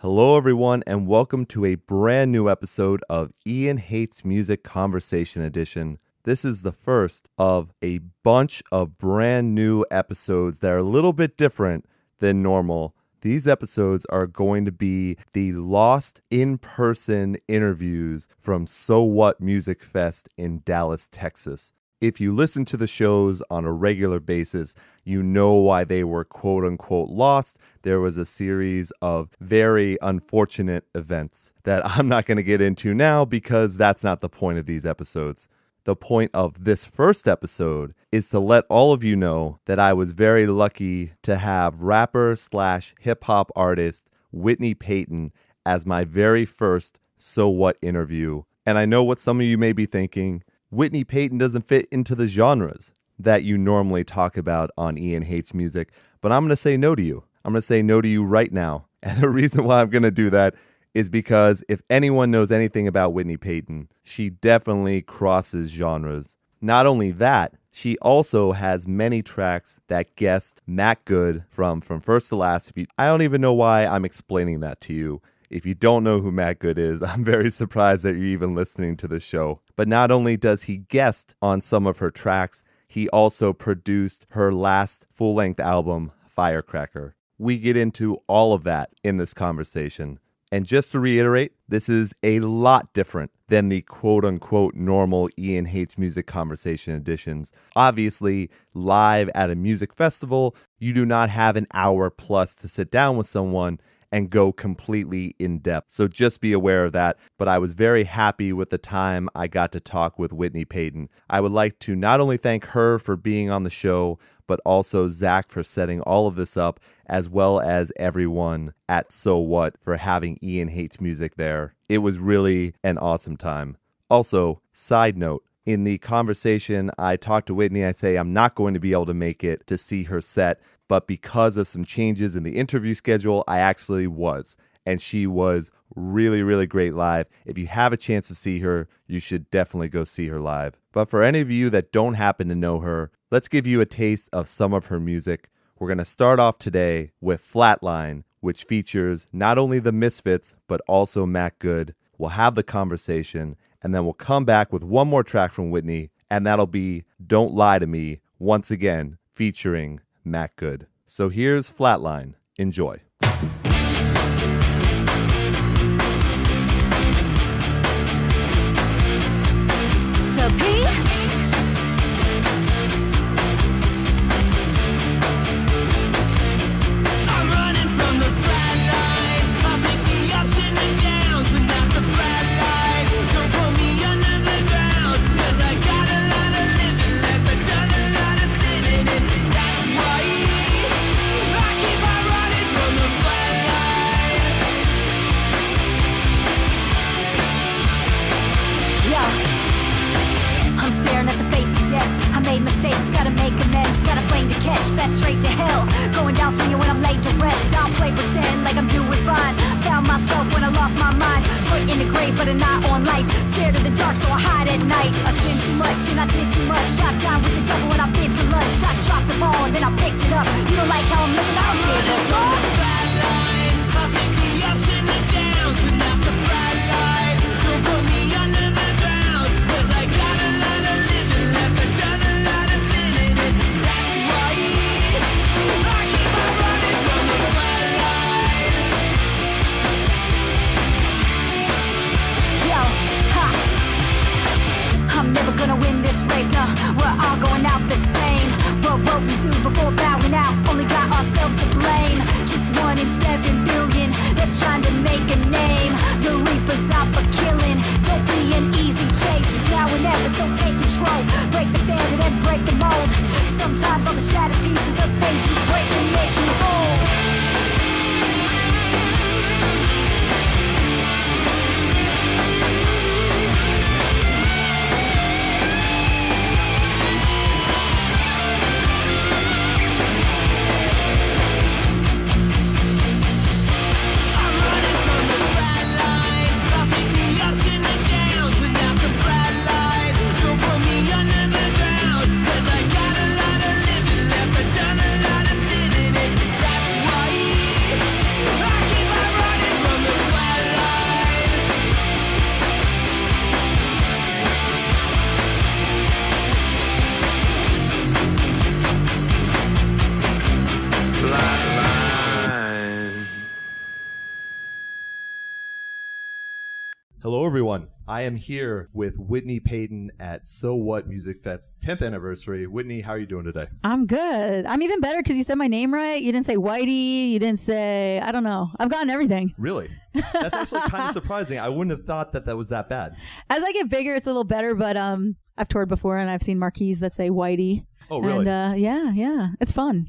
Hello, everyone, and welcome to a brand new episode of Ian Hates Music Conversation Edition. This is the first of a bunch of brand new episodes that are a little bit different than normal. These episodes are going to be the lost in-person interviews from So What Music Fest in Dallas, Texas. If you listen to the shows on a regular basis, you know why they were quote-unquote lost. There was a series of very unfortunate events that I'm not going to get into now because that's not the point of these episodes. The point of this first episode is to let all of you know that I was very lucky to have rapper/hip-hop artist Whitney Peyton as my very first So What interview. And I know what some of you may be thinking. Whitney Peyton doesn't fit into the genres that you normally talk about on Ian Hates Music, but I'm going to say no to you. I'm going to say no to you right now. And the reason why I'm going to do that is because if anyone knows anything about Whitney Peyton, she definitely crosses genres. Not only that, she also has many tracks that guest Matt Good from First to Last. I don't even know why I'm explaining that to you. If you don't know who Matt Good is, I'm very surprised that you're even listening to this show. But not only does he guest on some of her tracks, he also produced her last full-length album, Firecracker. We get into all of that in this conversation. And just to reiterate, this is a lot different than the quote-unquote normal Ian Hates Music Conversation editions. Obviously, live at a music festival, you do not have an hour plus to sit down with someone and go completely in depth. So just be aware of that. But I was very happy with the time I got to talk with Whitney Peyton. I would like to not only thank her for being on the show, but also Zach for setting all of this up, as well as everyone at So What for having Ian Hates Music there. It was really an awesome time. Also, side note, in the conversation, I talked to Whitney. I say I'm not going to be able to make it to see her set, but because of some changes in the interview schedule, I actually was. And she was really, really great live. If you have a chance to see her, you should definitely go see her live. But for any of you that don't happen to know her, let's give you a taste of some of her music. We're going to start off today with Flatline, which features not only the Misfits, but also Matt Good. We'll have the conversation, and then we'll come back with one more track from Whitney, and that'll be Don't Lie to Me, once again, featuring Matt Good. So here's Flatline. Enjoy. To pee? I'm running from the flat line. I'll take the ups and the downs, but not the flat line. Don't put me under the ground, 'cause I got a lot of living left. I've done a lot of sitting, and that's why I keep on running from the flat line. Yeah. I'm staring at the face of death. I made mistakes, gotta make amends. Got a plane to catch, that's straight to hell. Going down swinging when I'm laid to rest. I'll play pretend like I'm doing fine. Found myself when I lost my mind. Foot in the grave, but an eye on life. Scared of the dark, so I hide at night. I sinned too much and I did too much. I've dined with the devil and I've been to lunch. I dropped the ball and then I picked it up. You don't like how I'm living, I don't give a fuck. I'll take the ups and the downs, but not the flat line. Don't put me under the ground, 'cause I got a lot of living left. I've done a lot of sinning, and that's why I keep on running from the flat line. Yo, ha. I'm never gonna win this race, no. We're all going out the same. But what we do before bowing out, only got ourselves to blame. Hello, everyone. I am here with Whitney Peyton at So What Music Fest's 10th anniversary. Whitney, how are you doing today? I'm good. I'm even better because you said my name right. You didn't say Whitey. You didn't say, I don't know. I've gotten everything. Really? That's actually kind of surprising. I wouldn't have thought that was that bad. As I get bigger, it's a little better, but I've toured before and I've seen marquees that say Whitey. Oh, really? And yeah. It's fun.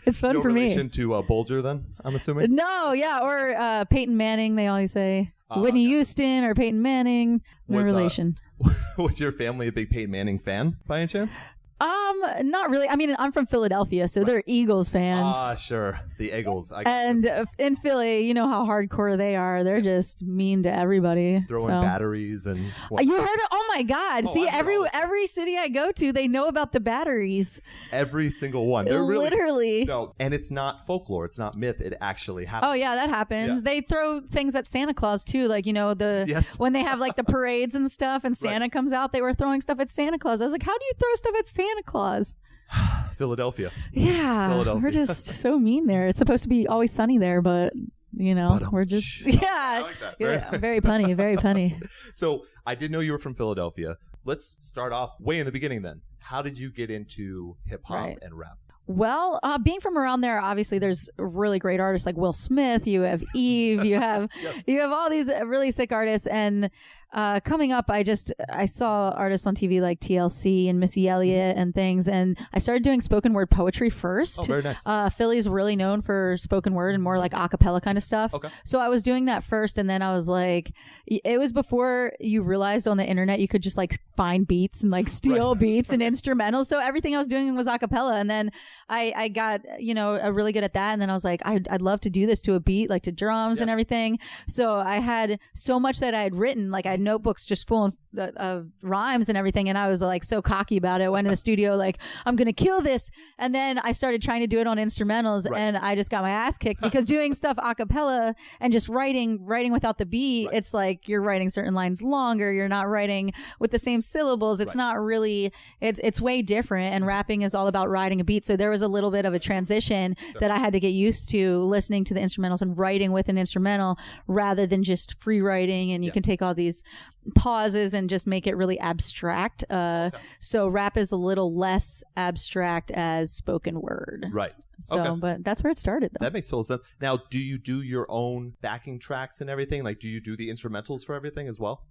It's fun for me. No relation to Bolger then, I'm assuming? No, yeah. Or Peyton Manning, they always say. Whitney Houston or Peyton Manning. No relation. Was your family a big Peyton Manning fan by any chance? Not really. I mean, I'm from Philadelphia, so they're Eagles fans. Sure. The Eagles. And in Philly, you know how hardcore they are. They're just mean to everybody. Throwing batteries and... You heard it? Oh, my God. See, every city I go to, they know about the batteries. Every single one. They're literally. No, and it's not folklore. It's not myth. It actually happens. Oh, yeah, that happens. Yeah. They throw things at Santa Claus, too. Like, you know, when they have, like, the parades and stuff and Santa comes out, they were throwing stuff at Santa Claus. I was like, how do you throw stuff at Santa Claus? Philadelphia. Yeah. Philadelphia. We're just so mean there. It's supposed to be always sunny there, but... You know, we're just, I like that. Very punny, very punny. So I didn't know you were from Philadelphia. Let's start off way in the beginning then. How did you get into hip hop and rap? Well, being from around there, obviously there's really great artists like Will Smith. You have Eve. You have you have all these really sick artists. And coming up, I saw artists on TV like TLC and Missy Elliott and things. And I started doing spoken word poetry first. Oh, very nice. Philly's really known for spoken word and more like a cappella kind of stuff. Okay. So I was doing that first. And then I was like, it was before you realized on the internet you could just like find beats and like steal beats and instrumentals. So everything I was doing was a cappella. And then I got, really good at that. And then I was like, I'd love to do this to a beat, like to drums and everything. So I had so much that I had written, like I had notebooks just full of rhymes and everything. And I was like so cocky about it. Went in the studio like, I'm going to kill this. And then I started trying to do it on instrumentals and I just got my ass kicked because doing stuff a cappella and just writing without the beat, it's like you're writing certain lines longer. You're not writing with the same syllables. It's not really, it's way different. And rapping is all about riding a beat. So there was a little bit of a transition that I had to get used to listening to the instrumentals and writing with an instrumental rather than just free writing. And you can take all these pauses and just make it really abstract. So rap is a little less abstract as spoken word. Right. So, but that's where it started though. That makes total sense. Now, do you do your own backing tracks and everything? Like, do you do the instrumentals for everything as well?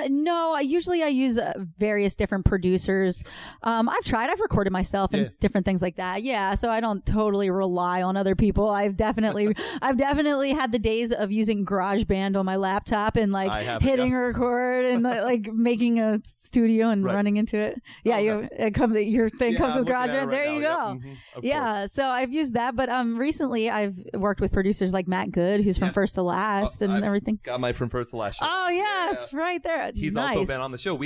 No, I use various different producers. I've recorded myself and different things like that. Yeah. So I don't totally rely on other people. I've definitely had the days of using GarageBand on my laptop and like hitting record and like making a studio and running into it. Yeah. Your thing comes with GarageBand. There you go. Yeah. So I've used that, but recently I've worked with producers like Matt Good, who's from First to Last and everything. Got my From First to Last show. Oh yes, right there. He's also been on the show.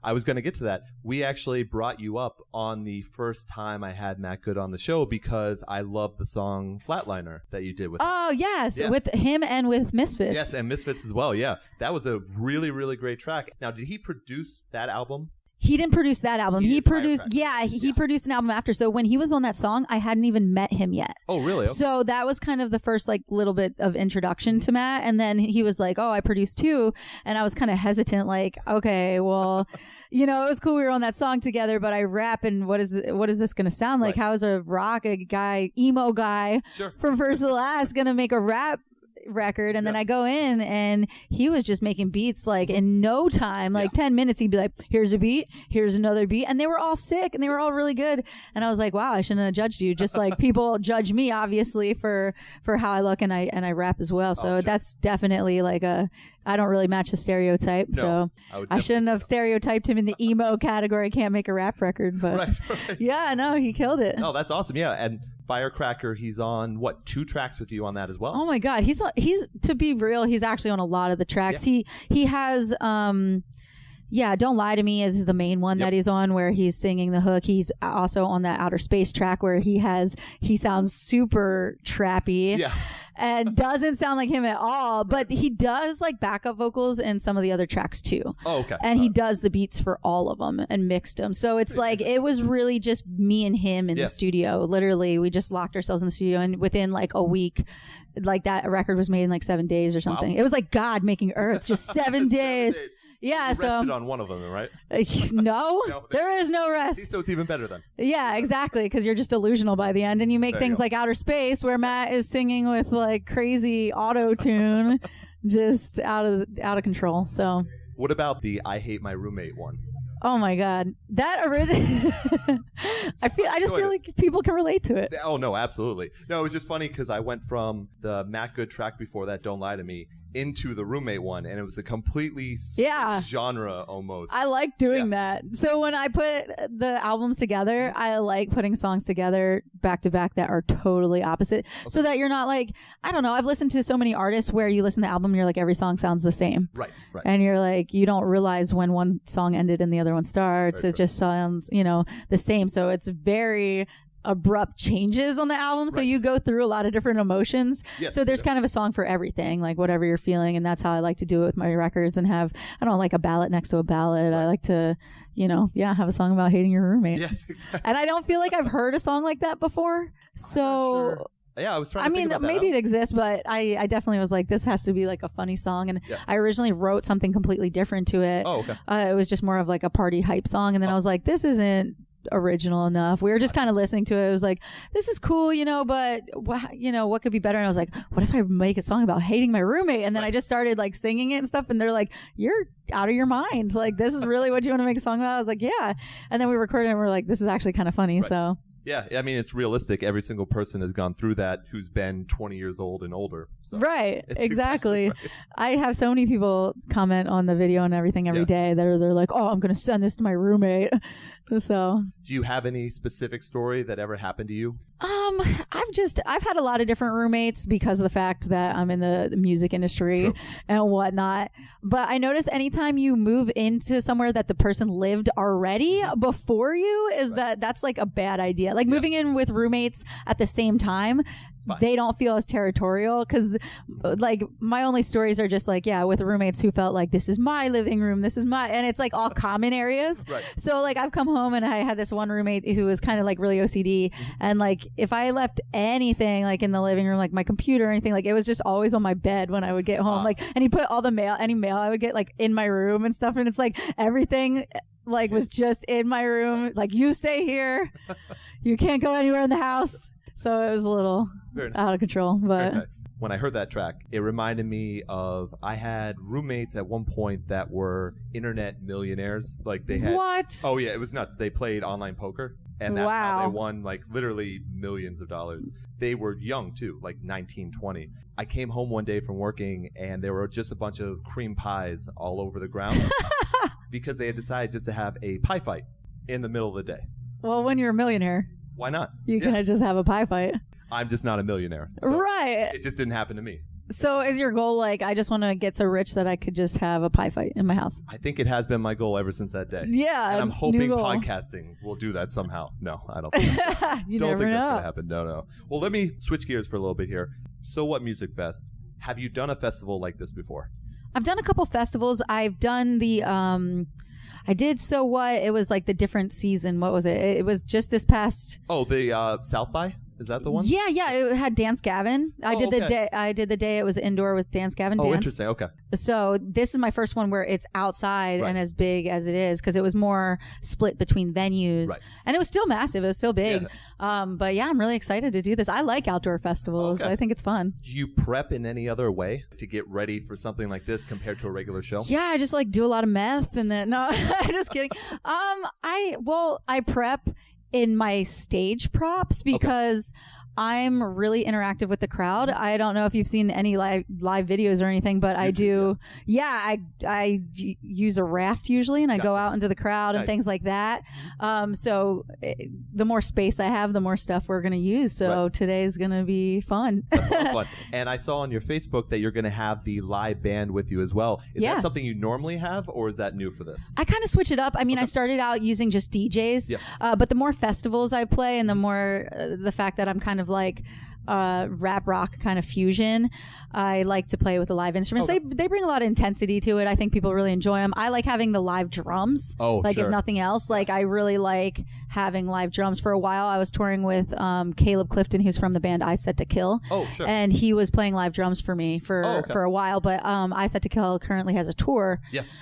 I was going to get to that. We actually brought you up on the first time I had Matt Good on the show because I love the song Flatliner that you did with him. Oh yes, with him and with Misfits. Yes, and Misfits as well. Yeah, that was a really, really great track. Now, did he produce that album? He didn't produce that album. He produced an album after. So when he was on that song, I hadn't even met him yet. Oh, really? Okay. So that was kind of the first like little bit of introduction to Matt. And then he was like, oh, I produced too. And I was kind of hesitant, like, okay, well, it was cool we were on that song together, but I rap and what is this going to sound like? How is a rock guy, emo guy from First to Last going to make a rap record? And then I go in and he was just making beats like in no time, like 10 minutes he'd be like, here's a beat, here's another beat, and they were all sick and they were all really good. And I was like, wow, I shouldn't have judged you, just like people judge me obviously for how I look and I rap as well. So that's definitely like I don't really match the stereotype. No, so I shouldn't have stereotyped him in the emo category. Can't make a rap record, but right. Yeah, no, he killed it. Oh, that's awesome. Yeah. And Firecracker, he's on 2 tracks with you on that as well? Oh my God. He's to be real, he's actually on a lot of the tracks. Yeah. He has Don't Lie to Me is the main one that he's on where he's singing the hook. He's also on that Outer Space track where he sounds super trappy. Yeah. and doesn't sound like him at all. But he does like backup vocals in some of the other tracks too. Oh, okay. And he does the beats for all of them and mixed them. So it's like it was really just me and him in the studio. Literally, we just locked ourselves in the studio, and within like a week, like that record was made in like 7 days or something. Wow. It was like God making Earth, just 7 days. Yeah, you so rested on one of them, right? No, there is no rest. So it's even better then. Yeah, exactly, because you're just delusional by the end, and you make things like Outer Space, where Matt is singing with like crazy auto tune, just out of control. So, what about the "I Hate My Roommate" one? Oh my God, that I just feel like people can relate to it. Oh no, absolutely. No, it was just funny because I went from the Matt Good track before that, "Don't Lie to Me," into the Roommate one, and it was a completely genre almost. I like doing that. So when I put the albums together, I like putting songs together back to back that are totally opposite, so that you're not like, I don't know, I've listened to so many artists where you listen to the album and you're like, every song sounds the same. Right. And you're like, you don't realize when one song ended and the other one starts. It just sounds, the same. So it's very abrupt changes on the album, so you go through a lot of different emotions. So there's kind of a song for everything, like whatever you're feeling, and that's how I like to do it with my records, and have, I don't like a ballad next to a ballad. I like to, have a song about hating your roommate. Yes, exactly. And I don't feel like I've heard a song like that before. So yeah, I was trying to think about that. Maybe it exists, but I definitely was like, this has to be like a funny song. And I originally wrote something completely different to it. Oh, okay. It was just more of like a party hype song, and then I was like, this isn't original enough. We were just kind of listening to it. It was like, this is cool, but what could be better? And I was like, what if I make a song about hating my roommate? And then I just started like singing it and stuff, and they're like, you're out of your mind. Like, this is really what you want to make a song about? I was like, yeah. And then we recorded it, and we're like, this is actually kind of funny. So yeah, I mean, it's realistic. Every single person has gone through that who's been 20 years old and older. So right, exactly. I have so many people comment on the video and everything every day that they're like, oh, I'm going to send this to my roommate. So do you have any specific story that ever happened to you? I've had a lot of different roommates because of the fact that I'm in the music industry and whatnot. But I notice anytime you move into somewhere that the person lived already before you, that's like a bad idea. Like moving in with roommates at the same time, they don't feel as territorial, because like my only stories are just like, with roommates who felt like, this is my living room, and it's like all common areas. So like I've come home and I had this one roommate who was kind of like really OCD, and like if I left anything like in the living room, like my computer or anything, like it was just always on my bed when I would get home. Like, and he put all the any mail I would get like in my room and stuff, and it's like everything like was just in my room, like, you stay here, you can't go anywhere in the house. So it was a little out of control. But nice. When I heard that track, it reminded me of, I had roommates at one point that were internet millionaires. Like they had, what? Oh yeah, it was nuts. They played online poker, and that's how they won like literally millions of dollars. They were young too, like 19, 20. I came home one day from working, and there were just a bunch of cream pies all over the ground because they had decided just to have a pie fight in the middle of the day. Well, when you're a millionaire, why not? You can just have a pie fight. I'm just not a millionaire. So right. It just didn't happen to me. So is your goal like, I just want to get so rich that I could just have a pie fight in my house? I think it has been my goal ever since that day. Yeah. And I'm hoping podcasting will do that somehow. No, I don't think so. You don't never think know. That's going to happen. No. Well, let me switch gears for a little bit here. So What Music Fest. Have you done a festival like this before? I've done a couple festivals. I've done the... I did So What? It was like the different season. What was it? It was just this past... Oh, the South by? Is that the one? Yeah. It had Dance Gavin. I did the day. I did the day. It was indoor with Dance Gavin. Oh, interesting. Okay. So this is my first one where it's outside and as big as it is, because it was more split between venues, and it was still massive. It was still big. Yeah. But yeah, I'm really excited to do this. I like outdoor festivals. I think it's fun. Do you prep in any other way to get ready for something like this compared to a regular show? Yeah, I just like do a lot of meth, and then no, just kidding. I prep in my stage props because I'm really interactive with the crowd. I don't know if you've seen any live videos or anything, but I do. Yeah, I use a raft usually, and I go out into the crowd and things like that. So the more space I have, the more stuff we're going to use. So today's going to be fun. That's a lot of fun. And I saw on your Facebook that you're going to have the live band with you as well. Is that something you normally have, or is that new for this? I kind of switch it up. I mean, I started out using just DJs, but the more festivals I play, and the more the fact that I'm kind of like rap rock kind of fusion. I like to play with the live instruments. Okay. They bring a lot of intensity to it. I think people really enjoy them. I like having the live drums. Oh, like sure. if nothing else, like I really like having live drums. For a while, I was touring with Caleb Clifton, who's from the band I Set to Kill. Oh, sure. And he was playing live drums for me for a while. But I Set to Kill currently has a tour. Yes.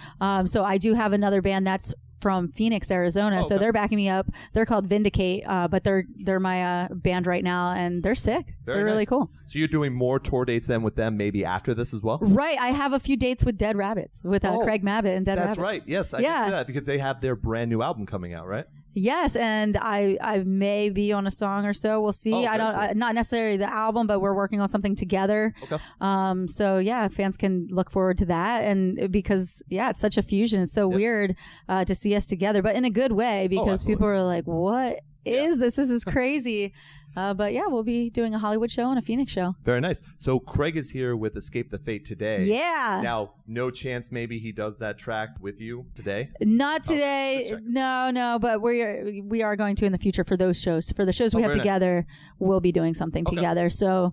So I do have another band that's from Phoenix, Arizona. So they're backing me up. They're called Vindicate, but they're my band right now, and they're sick. They're really cool. So you're doing more tour dates then with them maybe after this as well? Right. I have a few dates with Dead Rabbits, with Craig Mabbitt and Dead Rabbits. That's right. Yes, I can see that because they have their brand new album coming out, right? Yes, and I may be on a song or so. We'll see. I don't not necessarily the album, but we're working on something together. Okay. So yeah, fans can look forward to that, and because it's such a fusion. It's so weird to see us together, but in a good way, because people are like, "What is this? This is crazy." But yeah, we'll be doing a Hollywood show and a Phoenix show. Very nice. So Craig is here with Escape the Fate today. Yeah. Now, no chance maybe he does that track with you today? Not today. No. But we are going to in the future for those shows. For the shows we have together, we'll be doing something together. So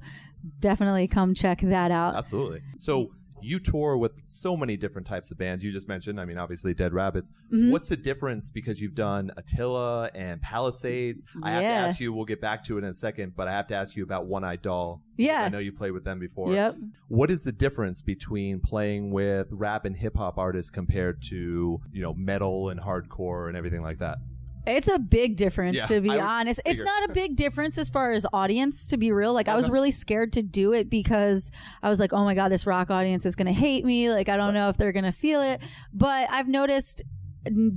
definitely come check that out. Absolutely. So you tour with so many different types of bands. You just mentioned, I mean, obviously Dead Rabbits. Mm-hmm. What's the difference? Because you've done Attila and Palisades. I have to ask you, we'll get back to it in a second, but I have to ask you about One Eyed Doll. Yeah. I know you played with them before. Yep. What is the difference between playing with rap and hip hop artists compared to, metal and hardcore and everything like that? It's a big difference, to be honest. It's not a big difference as far as audience, to be real. Like, I was really scared to do it because I was like, oh my God, this rock audience is going to hate me. Like, I don't know if they're going to feel it. But I've noticed,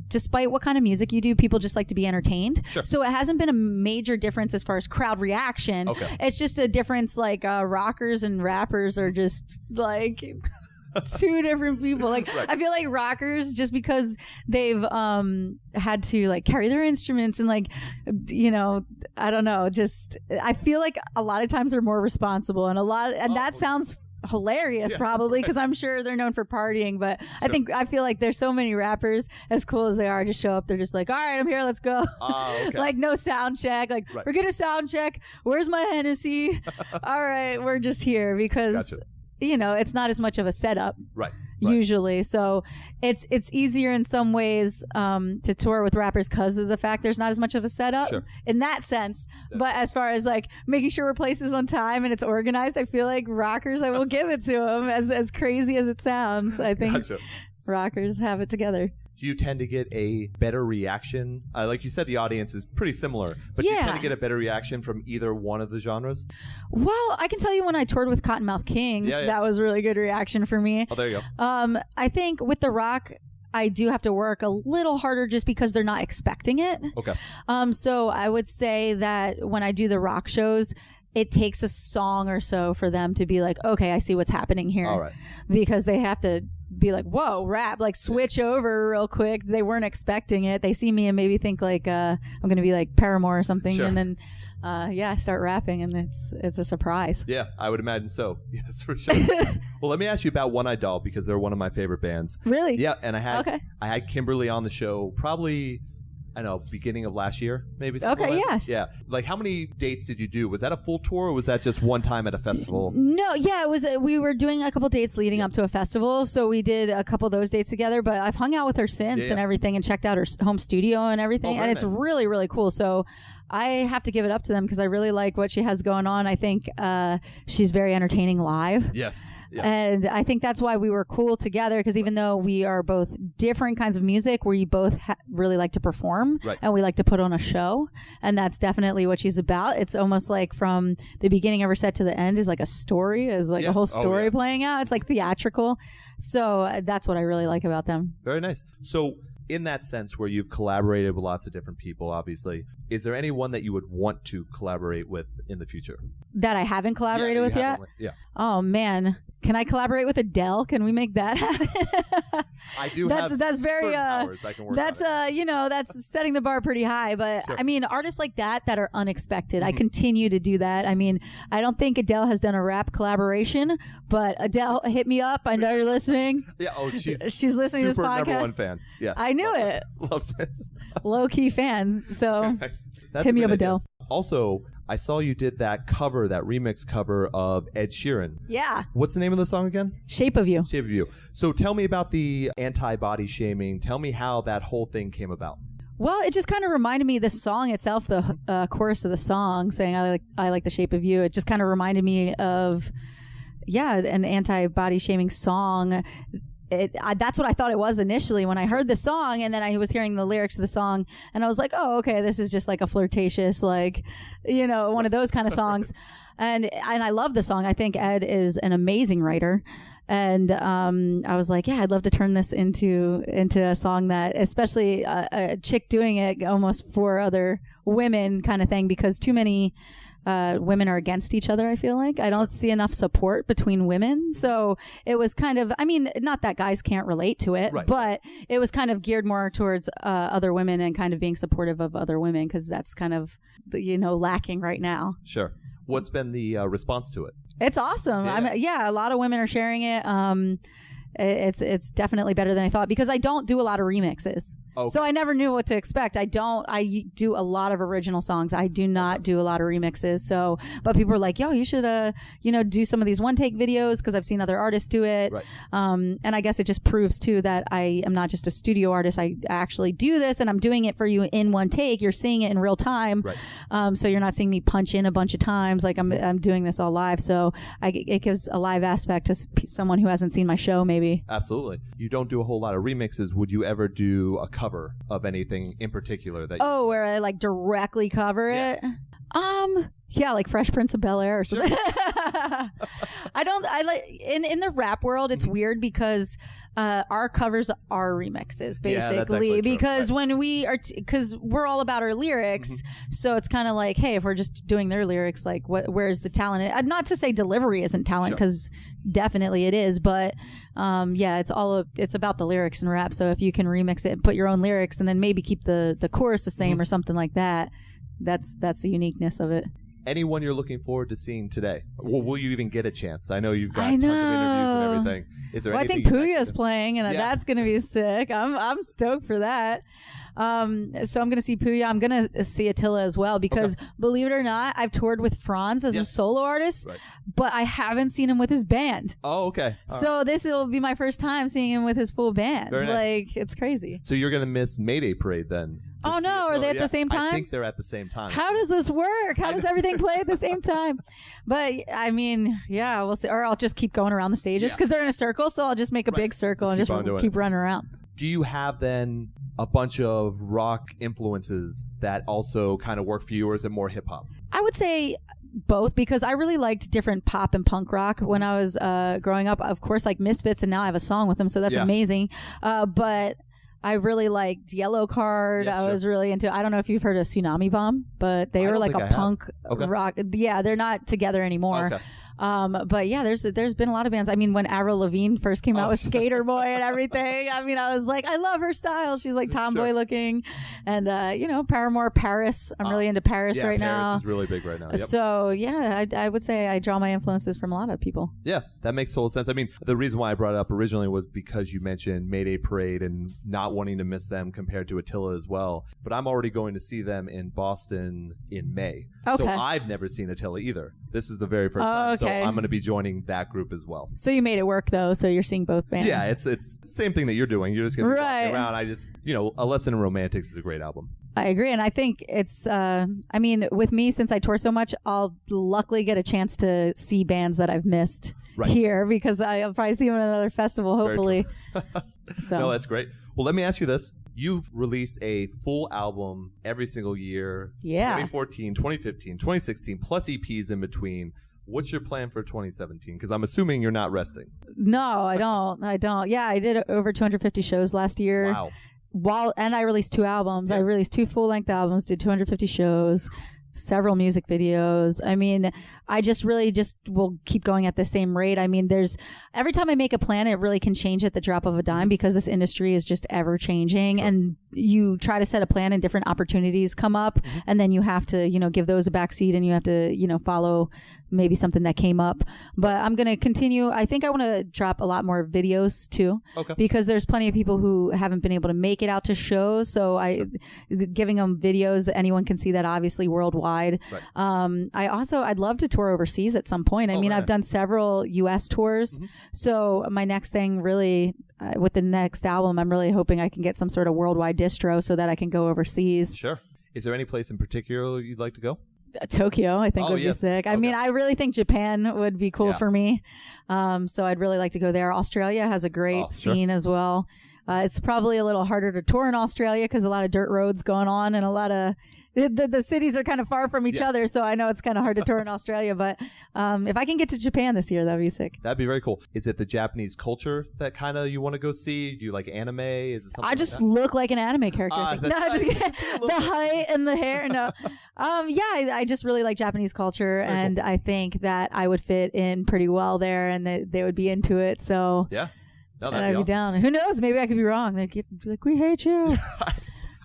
despite what kind of music you do, people just like to be entertained. Sure. So it hasn't been a major difference as far as crowd reaction. Okay. It's just a difference, like rockers and rappers are just like... two different people. Like I feel like rockers, just because they've had to like carry their instruments and like I don't know, just I feel like a lot of times they're more responsible and that sounds hilarious probably because I'm sure they're known for partying, but I feel like there's so many rappers, as cool as they are, just show up, they're just like, all right, I'm here, let's go. Like no sound check, like forget a sound check, where's my Hennessy? All right, we're just here because it's not as much of a setup usually. So it's easier in some ways to tour with rappers because of the fact there's not as much of a setup in that sense. But as far as like making sure we're places on time and it's organized, I feel like rockers, I will give it to them, as crazy as it sounds. I think rockers have it together. Do you tend to get a better reaction? Like you said, the audience is pretty similar, but do you tend to get a better reaction from either one of the genres? Well, I can tell you when I toured with Cottonmouth Kings, that was really good reaction for me. Oh, there you go. I think with the rock, I do have to work a little harder just because they're not expecting it. Okay. So I would say that when I do the rock shows, it takes a song or so for them to be like, okay, I see what's happening here. All right. Because they have to be like, whoa, rap, like switch over real quick. They weren't expecting it. They see me and maybe think like I'm going to be like Paramore or something. And then, I start rapping and it's a surprise. Yeah, I would imagine so. Yes, for sure. Well, let me ask you about One Eyed Doll because they're one of my favorite bands. Really? Yeah, and I had Kimberly on the show probably... I know, beginning of last year, maybe. Okay, yeah. Like, how many dates did you do? Was that a full tour, or was that just one time at a festival? No, it was. We were doing a couple dates leading up to a festival, so we did a couple of those dates together. But I've hung out with her since and everything, and checked out her home studio and everything, and it's really, really cool. So I have to give it up to them because I really like what she has going on. I think she's very entertaining live. Yes. Yeah. And I think that's why we were cool together, because even though we are both different kinds of music, we both really like to perform and we like to put on a show. And that's definitely what she's about. It's almost like from the beginning of her set to the end is like a story, is like a whole story playing out. It's like theatrical. So that's what I really like about them. Very nice. So in that sense where you've collaborated with lots of different people, obviously, is there anyone that you would want to collaborate with in the future? That I haven't collaborated with yet? Yeah. Oh, man. Can I collaborate with Adele? Can we make that happen? I do have that's very powers I can work that's on that's setting the bar pretty high, but I mean, artists like that are unexpected. I continue to do that. I mean, I don't think Adele has done a rap collaboration, but Adele, hit me up. I know you're listening. Yeah, she's listening to this podcast. Number one fan. Yeah. I knew it. Loves it. Low key fan. So hit me up, Adele. Also, I saw you did that cover, that remix cover of Ed Sheeran. Yeah. What's the name of the song again? Shape of You. Shape of You. So tell me about the anti-body shaming. Tell me how that whole thing came about. Well, it just kind of reminded me, the song itself, the chorus of the song saying I like the shape of you. It just kind of reminded me of, an anti-body shaming song. That's what I thought it was initially when I heard the song, and then I was hearing the lyrics of the song, and I was like, oh, okay, this is just like a flirtatious, like, one of those kind of songs. and I love the song. I think Ed is an amazing writer. And I was like, yeah, I'd love to turn this into a song that, especially a chick doing it almost for other women kind of thing, because too many women are against each other, I feel like. I don't see enough support between women. So it was kind of, not that guys can't relate to it, right, but it was kind of geared more towards other women and kind of being supportive of other women, because that's kind of, lacking right now. Sure. What's been the response to it? It's awesome. A lot of women are sharing it. It's definitely better than I thought, because I don't do a lot of remixes. Okay. So I never knew what to expect. I do a lot of original songs. I do not do a lot of remixes. So, but people are like, yo, you should, do some of these one take videos, because I've seen other artists do it. Right. And I guess it just proves too that I am not just a studio artist. I actually do this, and I'm doing it for you in one take. You're seeing it in real time. Right. So you're not seeing me punch in a bunch of times. Like I'm doing this all live. So it gives a live aspect to someone who hasn't seen my show, maybe. Absolutely. You don't do a whole lot of remixes. Would you ever do a cover of anything in particular that where I like directly cover it? Like Fresh Prince of Bel-Air or something. Sure. I like in the rap world, it's weird because our covers are remixes, basically, because right. When we are, because we're all about our lyrics. Mm-hmm. So it's kind of like, hey, if we're just doing their lyrics, like where's the talent? Not to say delivery isn't talent, because definitely it is, but it's about the lyrics in rap. So if you can remix it and put your own lyrics, and then maybe keep the chorus the same, mm-hmm. or something like that, that's the uniqueness of it. Anyone you're looking forward to seeing today? Will you even get a chance? I know you've got tons of interviews and everything. Is there anything? I think Puya's playing, and that's going to be sick. I'm stoked for that. So I'm going to see Puya. I'm going to see Attila as well, because believe it or not, I've toured with Franz as a solo artist, right. But I haven't seen him with his band. Oh, okay. So this will be my first time seeing him with his full band. Very nice. Like, it's crazy. So you're going to miss Mayday Parade then? Oh no, are they at the same time? I think they're at the same time. How does this work? How does everything play at the same time? But we'll see. Or I'll just keep going around the stages, because they're in a circle, so I'll just make a big circle and just keep running around. Do you have then a bunch of rock influences that also kind of work for you, or is it more hip hop? I would say both, because I really liked different pop and punk rock when I was growing up. Of course, like Misfits, and now I have a song with them, so that's amazing. But I really liked Yellow Card. I was really into, I don't know if you've heard of Tsunami Bomb, but they were like a punk rock. Yeah, they're not together anymore. Okay. But yeah, there's been a lot of bands. When Avril Lavigne first came out with Skater Boy and everything, I was like, I love her style. She's like tomboy looking, and Paramore, Paris. I'm really into Paris right now. Paris is really big right now. Yep. So yeah, I would say I draw my influences from a lot of people. Yeah, that makes total sense. The reason why I brought it up originally was because you mentioned Mayday Parade and not wanting to miss them compared to Attila as well. But I'm already going to see them in Boston in May. Okay. So I've never seen Attila either. This is the very first time. So I'm going to be joining that group as well. So you made it work, though. So you're seeing both bands. Yeah, it's the same thing that you're doing. You're just going to be walking around. I just, A Lesson in Romantics is a great album. I agree. And I think it's, with me, since I tour so much, I'll luckily get a chance to see bands that I've missed here, because I'll probably see them at another festival, hopefully. So. No, that's great. Well, let me ask you this. You've released a full album every single year. Yeah. 2014, 2015, 2016, plus EPs in between. What's your plan for 2017? Because I'm assuming you're not resting. No, I don't. Yeah, I did over 250 shows last year. Wow. And I released 2 albums. Yeah. I released 2 full-length albums, did 250 shows, several music videos. I just really will keep going at the same rate. There's every time I make a plan, it really can change at the drop of a dime, because this industry is just ever changing. Sure. And you try to set a plan and different opportunities come up, and then you have to, give those a backseat, and you have to, follow maybe something that came up. But I'm going to continue. I think I want to drop a lot more videos too, because there's plenty of people who haven't been able to make it out to shows. So giving them videos, anyone can see that obviously worldwide. Right. I'd love to tour overseas at some point. I mean, I've done several US tours. So my next thing really, with the next album, I'm really hoping I can get some sort of worldwide distro so that I can go overseas. Sure. Is there any place in particular you'd like to go? Tokyo, I think would be sick. I mean, I really think Japan would be cool for me. So I'd really like to go there. Australia has a great scene as well. It's probably a little harder to tour in Australia because a lot of dirt roads going on, and a lot of the cities are kind of far from each other. So I know it's kind of hard to tour in Australia, but if I can get to Japan this year, that'd be sick. That'd be very cool. Is it the Japanese culture that kind of you want to go see? Do you like anime? Is it something I just look like an anime character. No, just the height and the hair. No. I just really like Japanese culture, very and cool. I think that I would fit in pretty well there, and they would be into it. So yeah. No, and I'd be down. Who knows? Maybe I could be wrong. They'd be like, we hate you.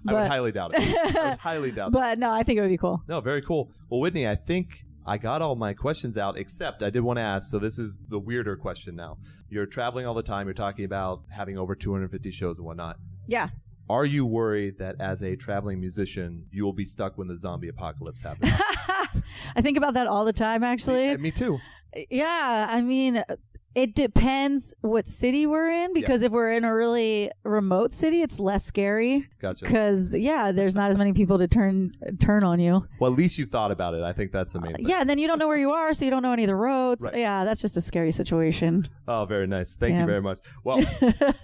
I would highly doubt it. But no, I think it would be cool. No, very cool. Well, Whitney, I think I got all my questions out, except I did want to ask, so this is the weirder question now. You're traveling all the time. You're talking about having over 250 shows and whatnot. Yeah. Are you worried that as a traveling musician, you will be stuck when the zombie apocalypse happens? I think about that all the time, actually. Me too. Yeah, I mean, it depends what city we're in, because if we're in a really remote city, it's less scary. Gotcha. Because, there's not as many people to turn on you. Well, at least you've thought about it. I think that's the main thing. Yeah, and then you don't know where you are, so you don't know any of the roads. Right. Yeah, that's just a scary situation. Oh, very nice. Thank you very much. Well,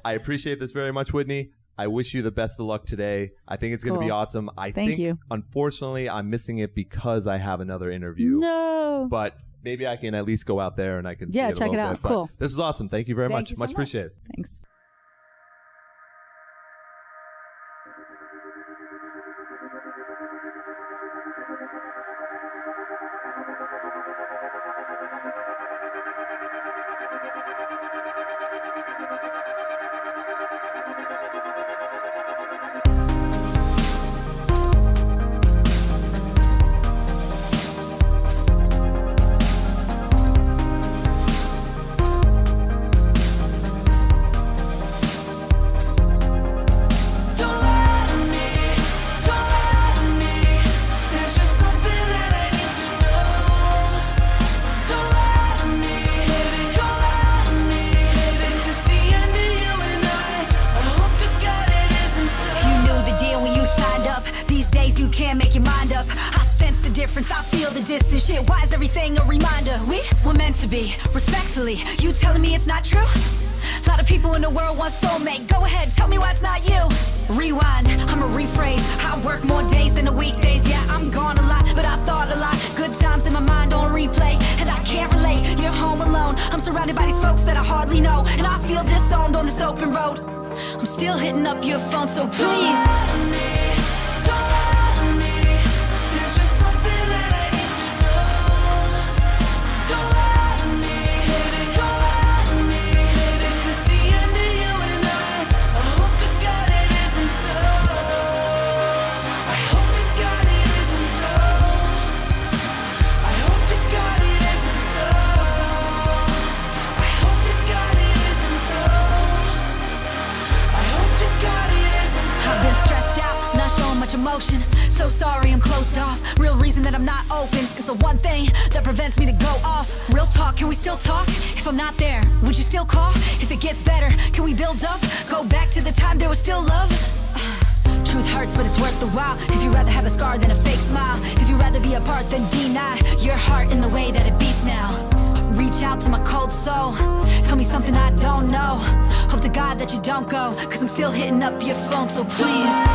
I appreciate this very much, Whitney. I wish you the best of luck today. I think it's going to be awesome. Thank you. Unfortunately, I'm missing it because I have another interview. No. But maybe I can at least go out there and I can see it check it out. Bit. Cool. This was awesome. Thank you very much. You so much appreciated. Thanks. I feel the distance, shit, why is everything a reminder? We were meant to be, respectfully. You telling me it's not true? A lot of people in the world want soulmate. Go ahead, tell me why it's not you. Rewind, I'ma rephrase. I work more days than the weekdays. Yeah, I'm gone a lot, but I've thought a lot. Good times in my mind on replay, and I can't relate. You're home alone, I'm surrounded by these folks that I hardly know, and I feel disowned on this open road. I'm still hitting up your phone, so please. Emotion, so sorry I'm closed off. Real reason that I'm not open is the one thing that prevents me to go off. Real talk, can we still talk? If I'm not there, would you still call? If it gets better, can we build up? Go back to the time there was still love? Truth hurts, but it's worth the while. If you'd rather have a scar than a fake smile, if you'd rather be apart than deny your heart in the way that it beats now. Reach out to my cold soul, tell me something I don't know. Hope to God that you don't go, cause I'm still hitting up your phone, so please.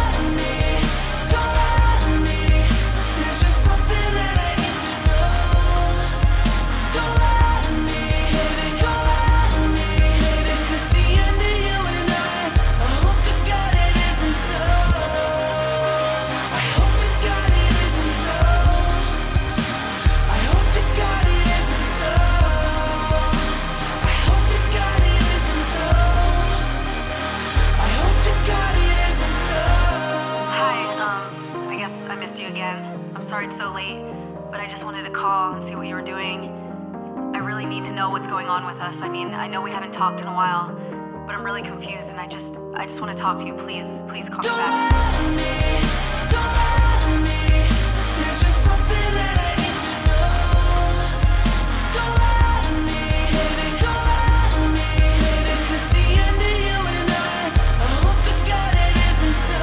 need to know what's going on with us. I mean, I know we haven't talked in a while, but I'm really confused, and I just want to talk to you. Please call me back. Don't lie to me. There's just something that I need to know. Don't lie to me, baby. Don't lie to me. This is the end of you and I hope to God it isn't so.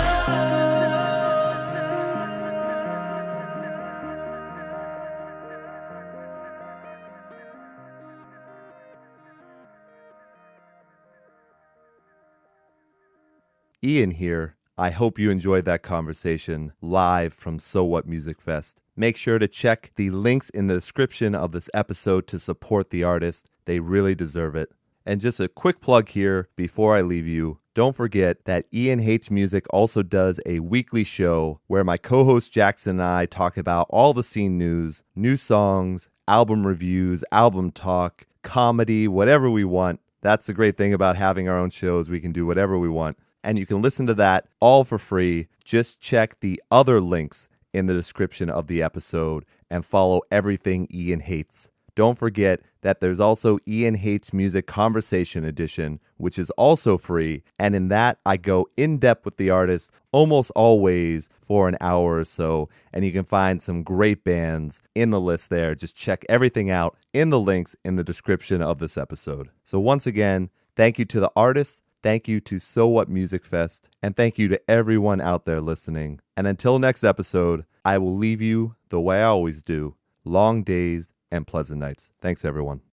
Ian here. I hope you enjoyed that conversation live from So What Music Fest. Make sure to check the links in the description of this episode to support the artist. They really deserve it. And just a quick plug here before I leave you. Don't forget that Ian Hates Music also does a weekly show where my co-host Jackson and I talk about all the scene news, new songs, album reviews, album talk, comedy, whatever we want. That's the great thing about having our own shows. We can do whatever we want. And you can listen to that all for free. Just check the other links in the description of the episode and follow everything Ian hates. Don't forget that there's also Ian Hates Music Conversation Edition, which is also free. And in that, I go in depth with the artist almost always for an hour or so. And you can find some great bands in the list there. Just check everything out in the links in the description of this episode. So once again, thank you to the artists. Thank you to So What Music Fest, and thank you to everyone out there listening. And until next episode, I will leave you the way I always do, long days and pleasant nights. Thanks, everyone.